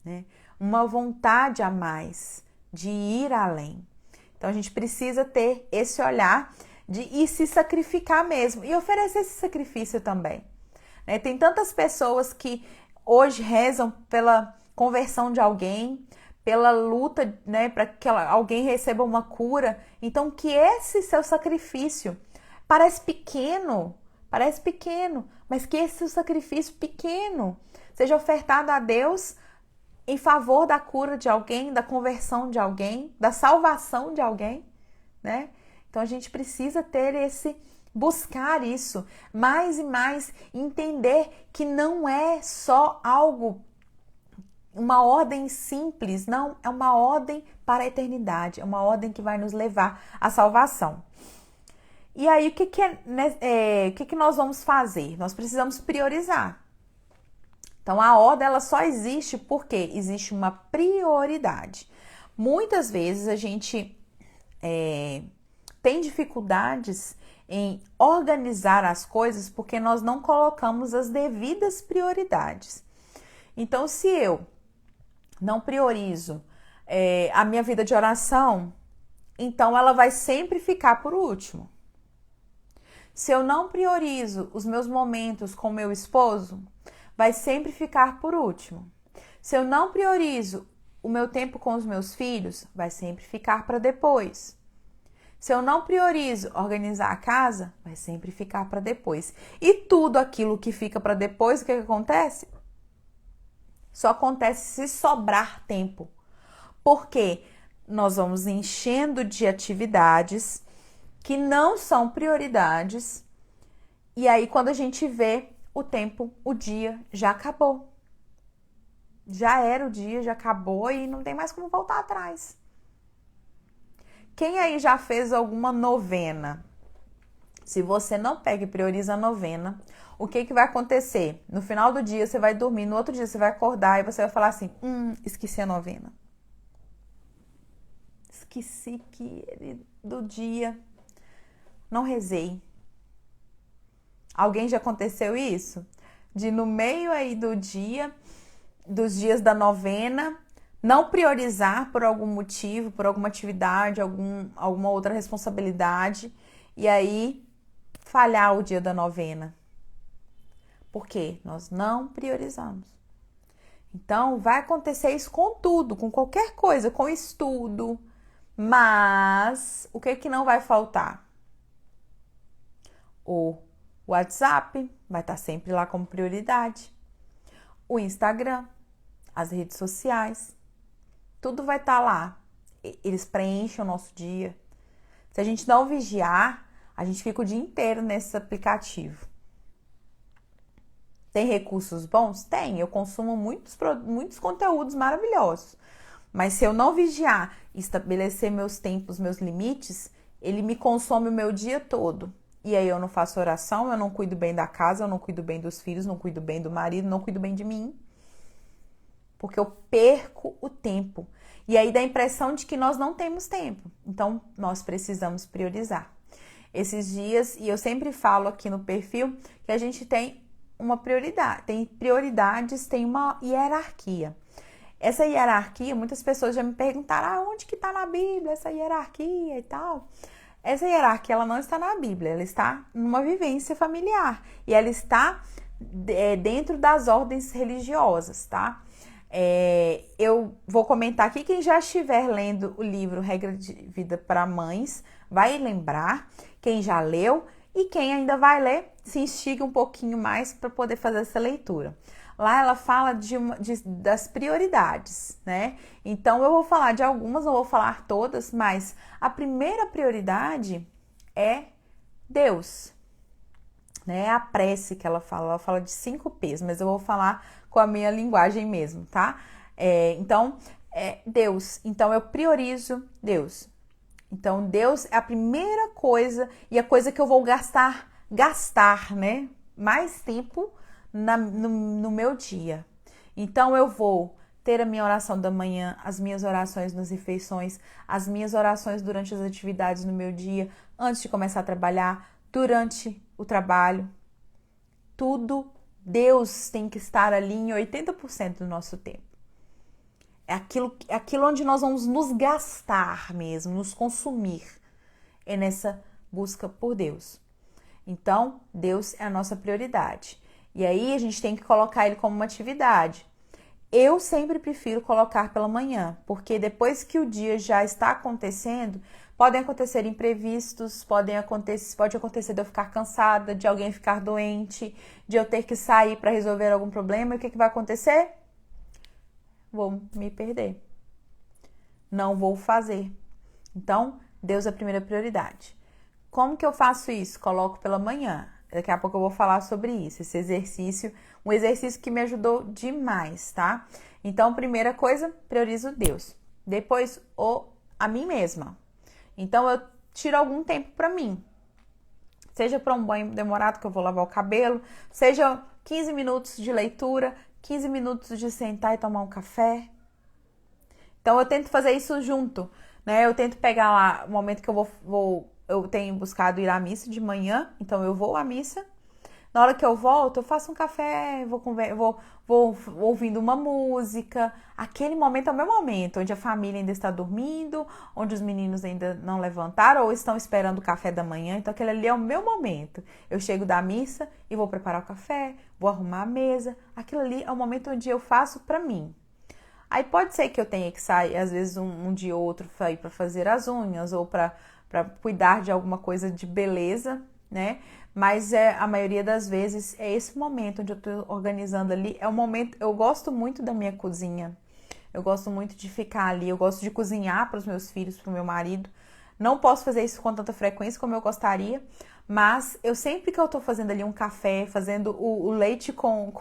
né? Uma vontade a mais de ir além. Então, a gente precisa ter esse olhar e se sacrificar mesmo e oferecer esse sacrifício também. Né? Tem tantas pessoas que hoje rezam pela conversão de alguém, pela luta, né, para que alguém receba uma cura. Então, que esse seu sacrifício parece pequeno, mas que esse seu sacrifício pequeno seja ofertado a Deus em favor da cura de alguém, da conversão de alguém, da salvação de alguém, né? Então, a gente precisa buscar isso mais e mais, entender que não é só uma ordem simples, não, é uma ordem para a eternidade, é uma ordem que vai nos levar à salvação. E aí, o que nós vamos fazer? Nós precisamos priorizar. Então, a ordem, ela só existe porque existe uma prioridade. Muitas vezes a gente tem dificuldades em organizar as coisas porque nós não colocamos as devidas prioridades. Então, se eu não priorizo a minha vida de oração, então ela vai sempre ficar por último. Se eu não priorizo os meus momentos com meu esposo, vai sempre ficar por último. Se eu não priorizo o meu tempo com os meus filhos vai sempre ficar para depois. Se eu não priorizo organizar a casa, vai sempre ficar para depois. E tudo aquilo que fica para depois, o que acontece? Só acontece se sobrar tempo. Porque nós vamos enchendo de atividades que não são prioridades. E aí, quando a gente vê o tempo, o dia já acabou. Já era o dia, já acabou e não tem mais como voltar atrás. Quem aí já fez alguma novena? Se você não pega e prioriza a novena, o que vai acontecer? No final do dia você vai dormir, no outro dia você vai acordar e você vai falar assim, esqueci a novena. Esqueci do dia, não rezei. Alguém já aconteceu isso? De no meio aí do dia, dos dias da novena, não priorizar por algum motivo, por alguma atividade, alguma outra responsabilidade, e aí falhar o dia da novena. Por quê? Nós não priorizamos. Então, vai acontecer isso com tudo, com qualquer coisa, com estudo, mas o que não vai faltar? O WhatsApp vai estar sempre lá como prioridade. O Instagram, as redes sociais, tudo vai estar lá. Eles preenchem o nosso dia. Se a gente não vigiar, a gente fica o dia inteiro nesse aplicativo. Tem recursos bons? Tem. Eu consumo muitos conteúdos maravilhosos. Mas se eu não vigiar, estabelecer meus tempos, meus limites, ele me consome o meu dia todo. E aí eu não faço oração, eu não cuido bem da casa, eu não cuido bem dos filhos, não cuido bem do marido, não cuido bem de mim. Porque eu perco o tempo. E aí dá a impressão de que nós não temos tempo. Então, nós precisamos priorizar. Esses dias, e eu sempre falo aqui no perfil, que a gente tem uma prioridade. Tem prioridades, tem uma hierarquia. Essa hierarquia, muitas pessoas já me perguntaram, onde que está na Bíblia essa hierarquia e tal? Essa hierarquia, ela não está na Bíblia, ela está numa vivência familiar. E ela está dentro das ordens religiosas, tá? Eu vou comentar aqui, quem já estiver lendo o livro Regra de Vida para Mães, vai lembrar, quem já leu e quem ainda vai ler, se instiga um pouquinho mais para poder fazer essa leitura. Lá ela fala das prioridades, né? Então eu vou falar de algumas, não vou falar todas, mas a primeira prioridade é Deus, né? A prece que ela fala de 5 P's, mas eu vou falar com a minha linguagem mesmo, tá? Então, Deus. Então eu priorizo Deus. Então Deus é a primeira coisa e a coisa que eu vou gastar, né? Mais tempo no meu dia. Então eu vou ter a minha oração da manhã, as minhas orações nas refeições, as minhas orações durante as atividades no meu dia, antes de começar a trabalhar, durante o trabalho. Tudo, Deus tem que estar ali em 80% do nosso tempo. É aquilo onde nós vamos nos gastar mesmo, nos consumir. É nessa busca por Deus. Então, Deus é a nossa prioridade. E aí a gente tem que colocar ele como uma atividade. Eu sempre prefiro colocar pela manhã, porque depois que o dia já está acontecendo, podem acontecer imprevistos, pode acontecer de eu ficar cansada, de alguém ficar doente, de eu ter que sair para resolver algum problema. E o que vai acontecer? Vou me perder. Não vou fazer. Então, Deus é a primeira prioridade. Como que eu faço isso? Coloco pela manhã. Daqui a pouco eu vou falar sobre isso, esse exercício, um exercício que me ajudou demais, tá? Então, primeira coisa, priorizo Deus. Depois, a mim mesma. Então, eu tiro algum tempo para mim. Seja para um banho demorado que eu vou lavar o cabelo, seja 15 minutos de leitura, 15 minutos de sentar e tomar um café. Então, eu tento fazer isso junto, né? Eu tento pegar lá o momento que eu tenho buscado ir à missa de manhã, então eu vou à missa. Na hora que eu volto, eu faço um café, vou ouvindo uma música. Aquele momento é o meu momento, onde a família ainda está dormindo, onde os meninos ainda não levantaram ou estão esperando o café da manhã. Então, aquele ali é o meu momento. Eu chego da missa e vou preparar o café, vou arrumar a mesa. Aquilo ali é o momento onde eu faço para mim. Aí pode ser que eu tenha que sair, às vezes, um dia ou outro sair para fazer as unhas ou para cuidar de alguma coisa de beleza, né? Mas a maioria das vezes é esse momento onde eu tô organizando ali. É o momento. Eu gosto muito da minha cozinha. Eu gosto muito de ficar ali. Eu gosto de cozinhar para os meus filhos, para o meu marido. Não posso fazer isso com tanta frequência como eu gostaria, mas eu sempre que eu tô fazendo ali um café, fazendo o leite com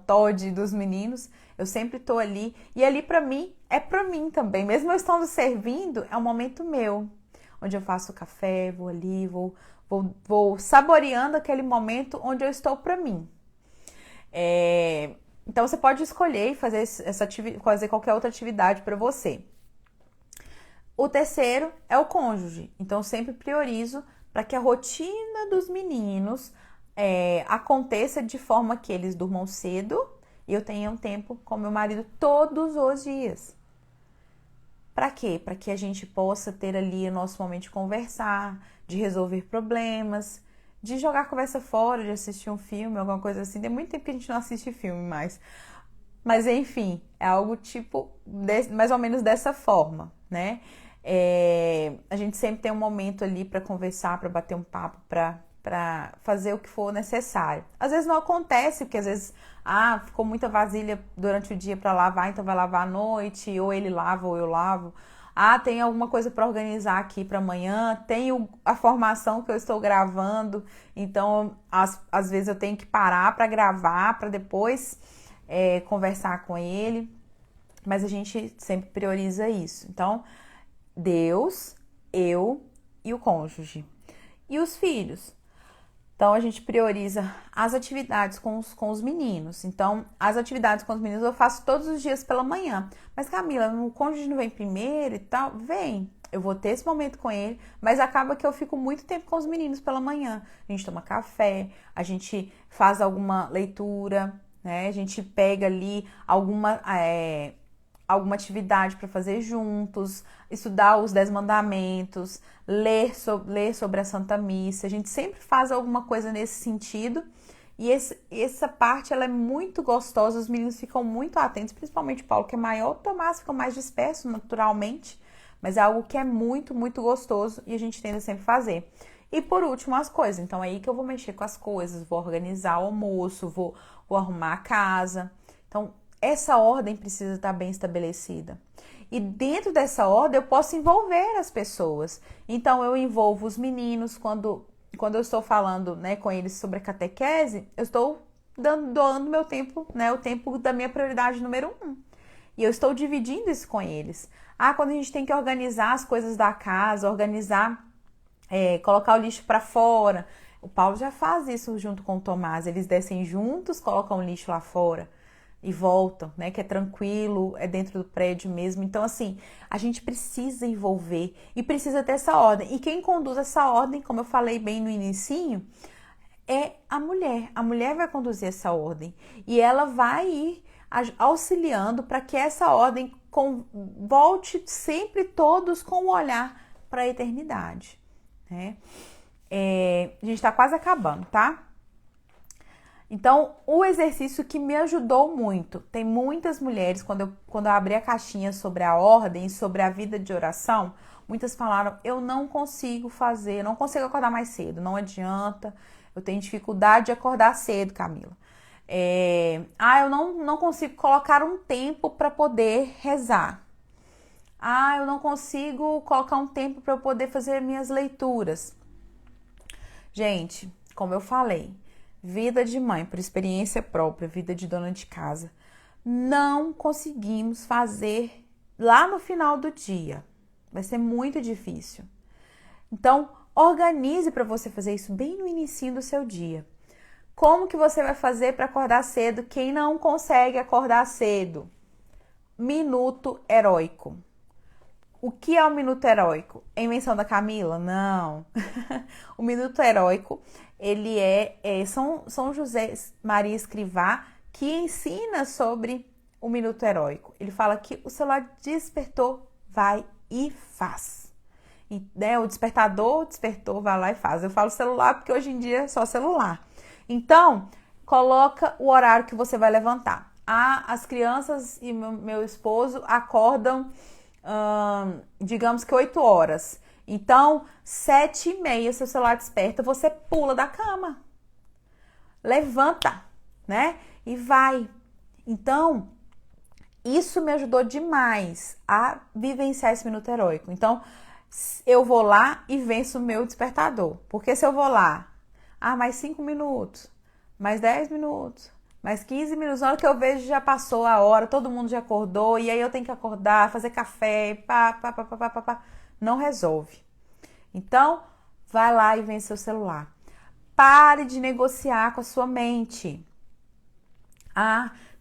Toddy dos meninos, eu sempre tô ali. E ali pra mim, é pra mim também. Mesmo eu estando servindo, é um momento meu. Onde eu faço o café, vou ali, vou saboreando aquele momento onde eu estou pra mim. Então você pode escolher e fazer qualquer outra atividade para você. O terceiro é o cônjuge. Então, eu sempre priorizo para que a rotina dos meninos aconteça de forma que eles durmam cedo e eu tenha um tempo com meu marido todos os dias. Para quê? Para que a gente possa ter ali o nosso momento de conversar, de resolver problemas, de jogar a conversa fora, de assistir um filme, alguma coisa assim. Tem muito tempo que a gente não assiste filme mais. Mas enfim, é algo tipo, mais ou menos dessa forma, né? A gente sempre tem um momento ali para conversar, para bater um papo, para fazer o que for necessário. Às vezes não acontece, porque às vezes ficou muita vasilha durante o dia para lavar, então vai lavar à noite, ou ele lava ou eu lavo. Tem alguma coisa para organizar aqui para amanhã, tenho a formação que eu estou gravando, então às vezes eu tenho que parar para gravar, para depois conversar com ele, mas a gente sempre prioriza isso. Então, Deus, eu e o cônjuge. E os filhos? Então, a gente prioriza as atividades com os meninos. Então, as atividades com os meninos eu faço todos os dias pela manhã. Mas, Camila, o cônjuge não vem primeiro e tal? Vem. Eu vou ter esse momento com ele, mas acaba que eu fico muito tempo com os meninos pela manhã. A gente toma café, a gente faz alguma leitura, né? A gente pega ali alguma atividade para fazer juntos, estudar os 10 mandamentos, ler sobre a Santa Missa. A gente sempre faz alguma coisa nesse sentido. E essa parte ela é muito gostosa, os meninos ficam muito atentos, principalmente o Paulo, que é maior, o Tomás fica mais disperso naturalmente, mas é algo que é muito, muito gostoso e a gente tenta sempre fazer. E por último, as coisas. Então é aí que eu vou mexer com as coisas, vou organizar o almoço, vou arrumar a casa. Então, essa ordem precisa estar bem estabelecida. E dentro dessa ordem eu posso envolver as pessoas. Então eu envolvo os meninos quando eu estou falando, né, com eles sobre a catequese, eu estou doando meu tempo, né, o tempo da minha prioridade número 1. E eu estou dividindo isso com eles. Quando a gente tem que organizar as coisas da casa, colocar o lixo para fora. O Paulo já faz isso junto com o Tomás. Eles descem juntos, colocam o lixo lá fora e voltam, né? Que é tranquilo, é dentro do prédio mesmo. Então, assim, a gente precisa envolver e precisa ter essa ordem. E quem conduz essa ordem, como eu falei bem no inicinho, é a mulher. A mulher vai conduzir essa ordem e ela vai ir auxiliando para que essa ordem volte sempre todos com o olhar para a eternidade, né? A gente está quase acabando, tá? Então, o exercício que me ajudou muito, tem muitas mulheres, quando eu abri a caixinha sobre a ordem, sobre a vida de oração, muitas falaram, eu não consigo fazer, não consigo acordar mais cedo, não adianta, eu tenho dificuldade de acordar cedo, Camila. Eu não consigo colocar um tempo para poder rezar. Eu não consigo colocar um tempo para eu poder fazer minhas leituras. Gente, como eu falei, vida de mãe, por experiência própria, vida de dona de casa, não conseguimos fazer lá no final do dia. Vai ser muito difícil. Então, organize para você fazer isso bem no início do seu dia. Como que você vai fazer para acordar cedo? Quem não consegue acordar cedo? Minuto heróico. O que é o minuto heróico? É invenção da Camila? Não. O minuto heróico, ele é São José Maria Escrivá, que ensina sobre o minuto heróico. Ele fala que o celular despertou, vai e faz. E, né, o despertador despertou, vai lá e faz. Eu falo celular porque hoje em dia é só celular. Então, coloca o horário que você vai levantar. as crianças e meu esposo acordam, digamos que 8 horas. Então, 7h30, seu celular desperta, você pula da cama. Levanta, né? E vai. Então, isso me ajudou demais a vivenciar esse minuto heróico. Então, eu vou lá e venço o meu despertador. Porque se eu vou lá, mais 5 minutos, mais 10 minutos, mais 15 minutos, na hora que eu vejo já passou a hora, todo mundo já acordou, e aí eu tenho que acordar, fazer café, não resolve. Então, vai lá e vence seu celular. Pare de negociar com a sua mente.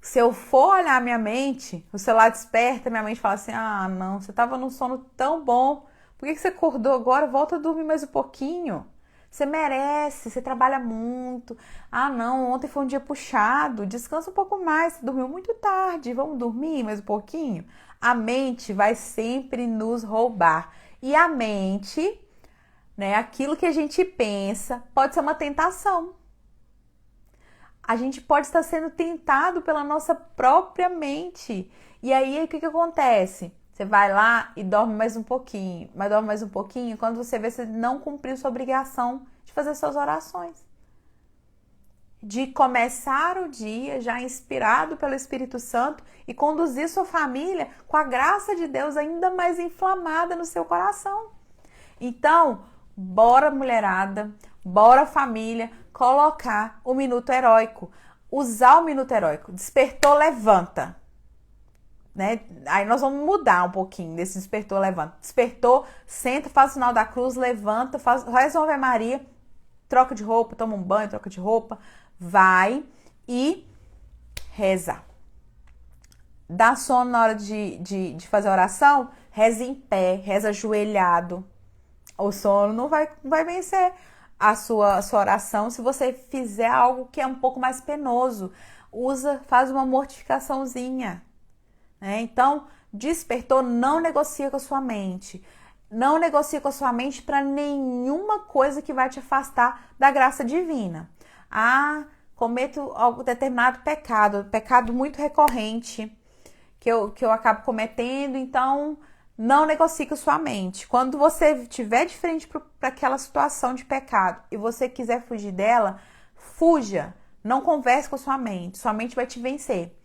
Se eu for olhar minha mente, o celular desperta, minha mente fala assim, não, você estava num sono tão bom, por que você acordou agora? Volta a dormir mais um pouquinho. Você merece, você trabalha muito. Não, ontem foi um dia puxado, descansa um pouco mais, você dormiu muito tarde, vamos dormir mais um pouquinho? A mente vai sempre nos roubar. E a mente, né, aquilo que a gente pensa, pode ser uma tentação. A gente pode estar sendo tentado pela nossa própria mente. E aí, o que acontece? Você vai lá e dorme mais um pouquinho, mas dorme mais um pouquinho, quando você vê, você não cumpriu sua obrigação de fazer suas orações. De começar o dia já inspirado pelo Espírito Santo e conduzir sua família com a graça de Deus ainda mais inflamada no seu coração. Então, bora mulherada, bora família, colocar o minuto heróico. Usar o minuto heróico. Despertou, levanta. Né? Aí nós vamos mudar um pouquinho desse despertou, levanta. Despertou, senta, faz o sinal da cruz, levanta, faz uma Ave Maria, troca de roupa, toma um banho, troca de roupa, vai e reza. Dá sono na hora de fazer a oração? Reza em pé, reza ajoelhado. O sono não vai vencer a sua oração se você fizer algo que é um pouco mais penoso. Faz uma mortificaçãozinha. Né? Então, despertou, não negocia com a sua mente. Não negocia com a sua mente para nenhuma coisa que vai te afastar da graça divina. Cometo algum determinado pecado muito recorrente que eu acabo cometendo, então não negocie com a sua mente. Quando você estiver de frente para aquela situação de pecado e você quiser fugir dela, fuja. Não converse com a sua mente vai te vencer.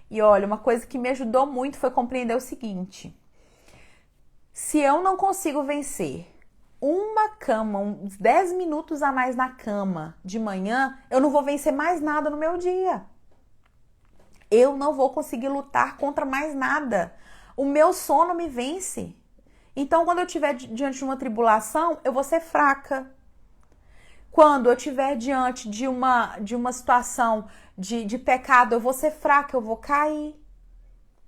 E olha, uma coisa que me ajudou muito foi compreender o seguinte: se eu não consigo vencer uma cama, uns 10 minutos a mais na cama de manhã, eu não vou vencer mais nada no meu dia. Eu não vou conseguir lutar contra mais nada. O meu sono me vence. Então, quando eu estiver diante de uma tribulação, eu vou ser fraca. Quando eu estiver diante de uma situação de pecado, eu vou ser fraca, eu vou cair.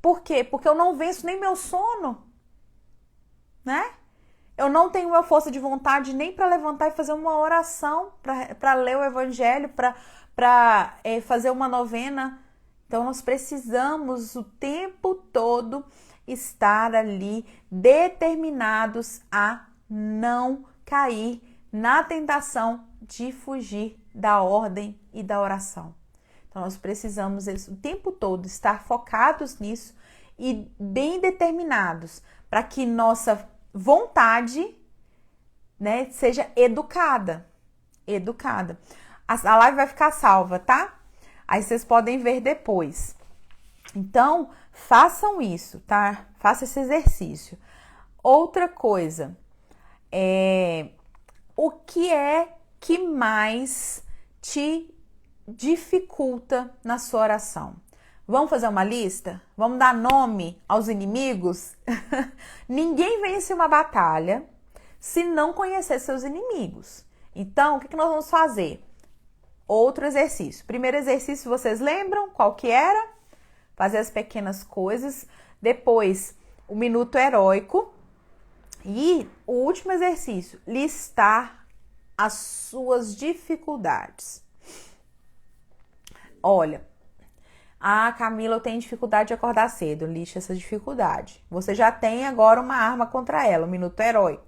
Por quê? Porque eu não venço nem meu sono, né? Eu não tenho uma força de vontade nem para levantar e fazer uma oração, para ler o evangelho, para fazer uma novena. Então, nós precisamos o tempo todo estar ali determinados a não cair na tentação de fugir da ordem e da oração. Então, nós precisamos o tempo todo estar focados nisso e bem determinados para que nossa vontade, né, seja educada. A live vai ficar salva, tá? Aí vocês podem ver depois. Então, façam isso, tá? Faça esse exercício. Outra coisa, o que é que mais te dificulta na sua oração? Vamos fazer uma lista? Vamos dar nome aos inimigos? Ninguém vence uma batalha se não conhecer seus inimigos. Então, o que nós vamos fazer? Outro exercício. Primeiro exercício, vocês lembram qual que era? Fazer as pequenas coisas. Depois, o minuto heróico. E o último exercício, listar as suas dificuldades. Olha, Camila, eu tenho dificuldade de acordar cedo. Lixe essa dificuldade. Você já tem agora uma arma contra ela, o minuto heróico.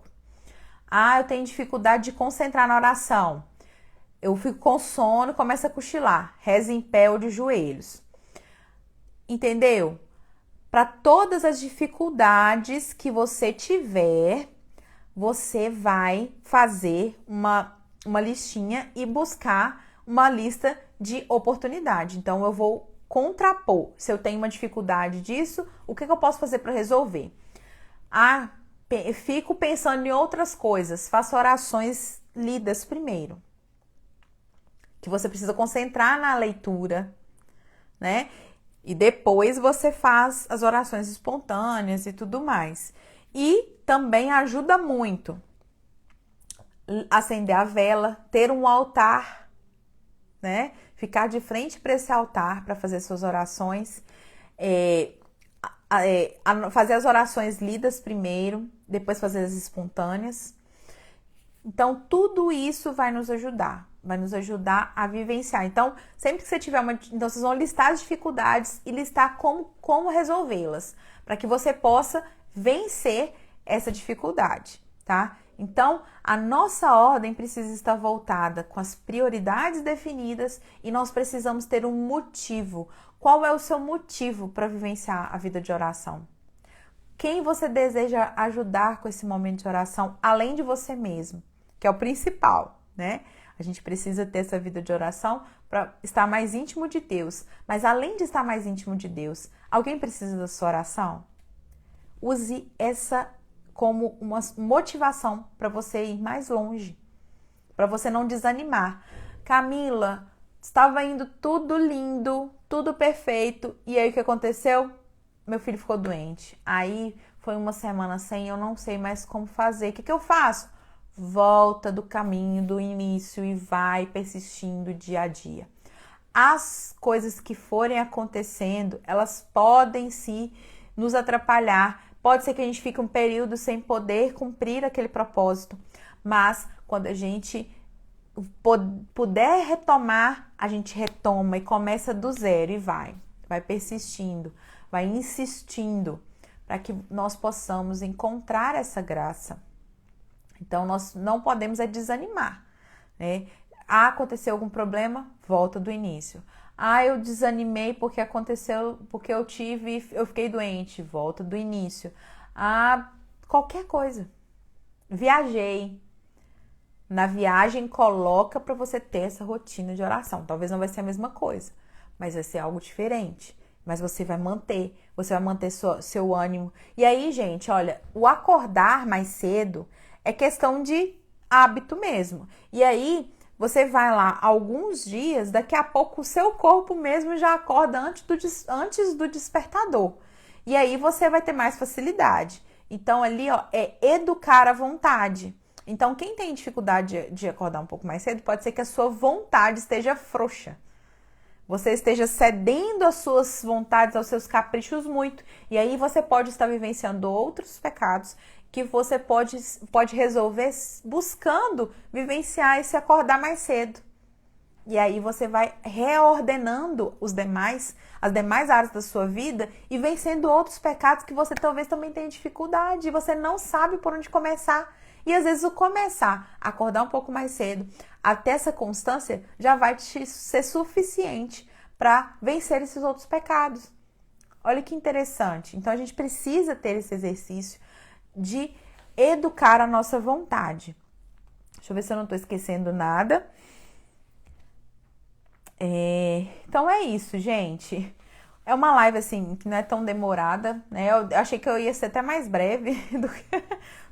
Eu tenho dificuldade de concentrar na oração. Eu fico com sono e começo a cochilar. Reze em pé ou de joelhos. entendeu? Para todas as dificuldades que você tiver, você vai fazer uma listinha e buscar uma lista de oportunidade. Então, eu vou contrapor. Se eu tenho uma dificuldade disso, o que eu posso fazer para resolver? Fico pensando em outras coisas. Faço orações lidas primeiro. Que você precisa concentrar na leitura, né? E depois você faz as orações espontâneas e tudo mais. E também ajuda muito acender a vela, ter um altar, né? Ficar de frente para esse altar para fazer suas orações. Fazer as orações lidas primeiro, depois fazer as espontâneas. Então, tudo isso vai nos ajudar a vivenciar. Então, sempre que você tiver então, vocês vão listar as dificuldades e listar como resolvê-las, para que você possa vencer essa dificuldade, tá? Então, a nossa ordem precisa estar voltada com as prioridades definidas e nós precisamos ter um motivo. Qual é o seu motivo para vivenciar a vida de oração? Quem você deseja ajudar com esse momento de oração, além de você mesmo, que é o principal, né? A gente precisa ter essa vida de oração para estar mais íntimo de Deus. Mas além de estar mais íntimo de Deus, alguém precisa da sua oração? Use essa como uma motivação para você ir mais longe, para você não desanimar. Camila, estava indo tudo lindo, tudo perfeito, e aí o que aconteceu? Meu filho ficou doente. Aí foi uma semana sem, eu não sei mais como fazer. O que eu faço? Volta do caminho do início e vai persistindo dia a dia. As coisas que forem acontecendo, elas podem sim nos atrapalhar. Pode ser que a gente fique um período sem poder cumprir aquele propósito, mas quando a gente puder retomar, a gente retoma e começa do zero e vai persistindo, vai insistindo para que nós possamos encontrar essa graça. Então, nós não podemos desanimar, né? Aconteceu algum problema? Volta do início. Eu desanimei porque aconteceu, porque eu fiquei doente. Volta do início. Qualquer coisa. Viajei. Na viagem, coloca para você ter essa rotina de oração. Talvez não vai ser a mesma coisa, mas vai ser algo diferente. Mas você vai manter seu ânimo. E aí, gente, olha, o acordar mais cedo é questão de hábito mesmo. E aí, você vai lá alguns dias, daqui a pouco o seu corpo mesmo já acorda antes do despertador. E aí, você vai ter mais facilidade. Então, ali, ó, é educar a vontade. Então, quem tem dificuldade de acordar um pouco mais cedo, pode ser que a sua vontade esteja frouxa. Você esteja cedendo às suas vontades, aos seus caprichos muito. E aí, você pode estar vivenciando outros pecados que você pode resolver buscando vivenciar e se acordar mais cedo. E aí você vai reordenando as demais áreas da sua vida e vencendo outros pecados que você talvez também tenha dificuldade e você não sabe por onde começar. E às vezes o começar a acordar um pouco mais cedo, até essa constância já vai ser suficiente para vencer esses outros pecados. Olha que interessante. Então a gente precisa ter esse exercício de educar a nossa vontade. Deixa eu ver se eu não estou esquecendo nada. Então é isso, gente. É uma live assim que não é tão demorada, né? Eu achei que eu ia ser até mais breve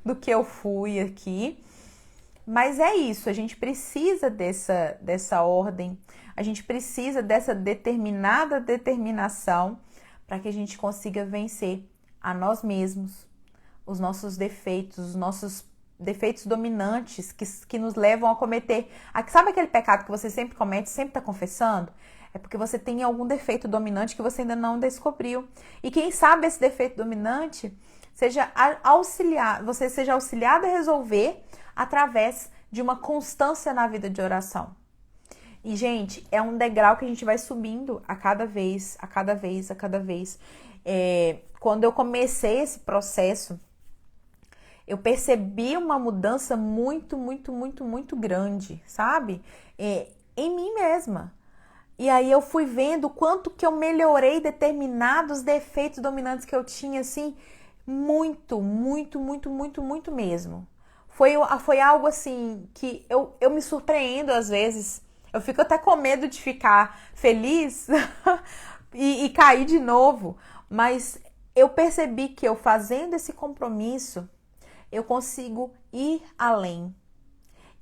do que eu fui aqui. Mas é isso, a gente precisa dessa ordem, a gente precisa dessa determinação para que a gente consiga vencer a nós mesmos, os nossos defeitos dominantes que nos levam a cometer. Sabe aquele pecado que você sempre comete, sempre está confessando? É porque você tem algum defeito dominante que você ainda não descobriu. E quem sabe esse defeito dominante você seja auxiliado a resolver através de uma constância na vida de oração. E, gente, é um degrau que a gente vai subindo a cada vez. Quando eu comecei esse processo, eu percebi uma mudança muito grande, sabe? Em mim mesma. E aí eu fui vendo o quanto que eu melhorei determinados defeitos dominantes que eu tinha, assim, muito, muito, muito, muito, muito mesmo. Foi algo assim que eu me surpreendo às vezes. Eu fico até com medo de ficar feliz e cair de novo. Mas eu percebi que eu fazendo esse compromisso, eu consigo ir além.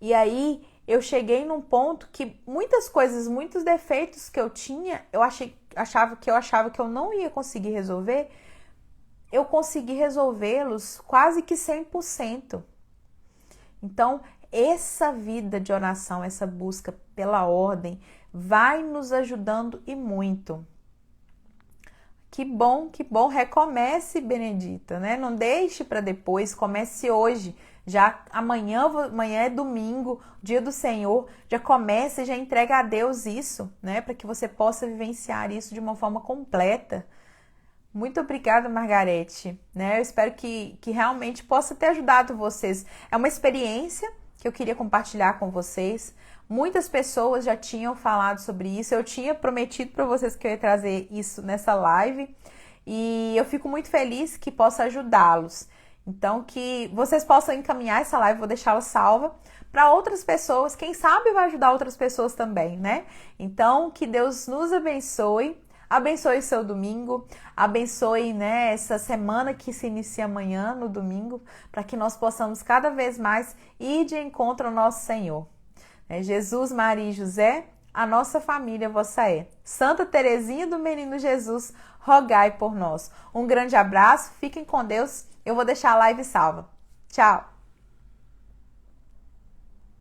E aí eu cheguei num ponto que muitas coisas, muitos defeitos que eu tinha, achava que eu não ia conseguir resolver, eu consegui resolvê-los quase que 100%. Então, essa vida de oração, essa busca pela ordem, vai nos ajudando e muito. Que bom, que bom. Recomece, Benedita, né? Não deixe para depois, comece hoje. Já amanhã é domingo, dia do Senhor. Já comece, já entrega a Deus isso, né? Para que você possa vivenciar isso de uma forma completa. Muito obrigada, Margarete. Né? Eu espero que realmente possa ter ajudado vocês. É uma experiência que eu queria compartilhar com vocês. Muitas pessoas já tinham falado sobre isso. Eu tinha prometido para vocês que eu ia trazer isso nessa live. E eu fico muito feliz que possa ajudá-los. Então, que vocês possam encaminhar essa live, vou deixá-la salva para outras pessoas. Quem sabe vai ajudar outras pessoas também, né? Então, que Deus nos abençoe. Abençoe o seu domingo, abençoe, né, essa semana que se inicia amanhã, no domingo, para que nós possamos cada vez mais ir de encontro ao nosso Senhor. Jesus, Maria e José, a nossa família vossa é. Santa Teresinha do Menino Jesus, rogai por nós. Um grande abraço, fiquem com Deus. Eu vou deixar a live salva. Tchau!